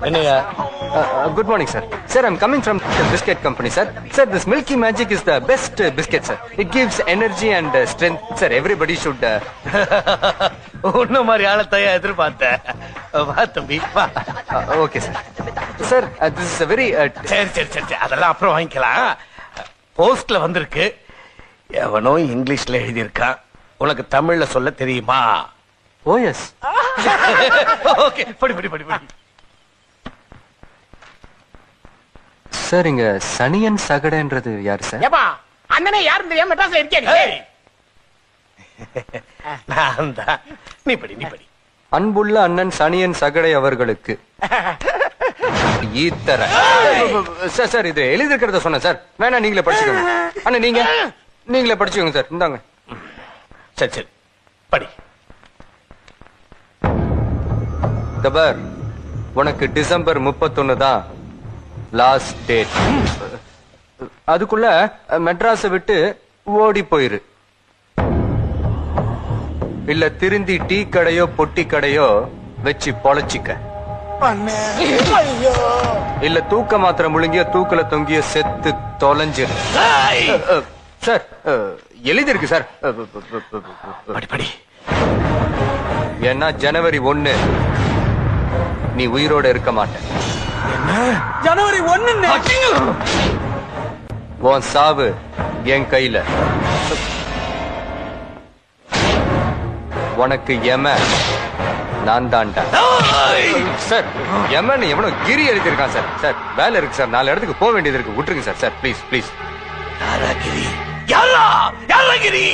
என்னையா? Good morning, sir. Sir, I'm coming from the biscuit company, sir. Sir, this Milky Magic is the best biscuit, sir. It gives energy and strength. Sir, everybody should... உன்ன மாதிரி ஆளத்தையா எதிர்பார்த்தேன். வா தம்பி வா. Okay, sir. Sir, this is a very... சரி சரி சரி அதெல்லாம் அப்புறம் வாங்கிக்கலாம். போஸ்ட்ல வந்திருக்கு. எவனோ இங்கிலீஷ்ல எழுதியிருக்கான். உனக்கு தமிழ்ல சொல்ல தெரியுமா? Oh, yes. ஓகே படி படி படி படி. சார், இங்க சனியன் சகடன்றது யாரு சார்? ஏப்பா அண்ணனே யாரும் தெரியாம மெட்ராஸ்ல இருக்கே. நான் தான். நீ படி நீ படி. அன்புள்ள அண்ணன் சனியன் சகடை அவர்களுக்கு ஈத்தர. சார் சார், இது எழுதிருக்கிறத சொன்னேன் சார். வேணா நீங்களே படிச்சுக்கோங்க. அண்ணா நீங்களே படிச்சுக்கோங்க சார். இந்தாங்க. சரி சரி படி. தபர், உனக்கு டிசம்பர் 31 தான் லாஸ்ட் டேட். அதுக்குள்ள மெட்ராஸை விட்டு ஓடி போயிரு. இல்ல திருந்தி டீ கடையோ பொட்டி கடையோ வச்சு பொழைச்சிக்க. இல்ல தூக்க மாத்திரை முழுங்கிய தூக்கல தொங்கிய செத்து தொலைஞ்சிரு. சார், எழுதிருக்கு சார். படி படி. ஏன்னா ஜனவரி 1 நீ உயிரோட இருக்க மாட்ட. ஜனவரி 1 உன் சாவு என் கையில. உனக்கு எம நான் தான்டா. சார், எமன்னு எவனோ கிரி எழுதியிருக்கான் சார். சார், வேலை இருக்கு சார். 4 இடத்துக்கு போக வேண்டியது இருக்கு. விட்டுருங்க சார். Sir please please. யாரா கிரி? யாரா யாரா கிரி?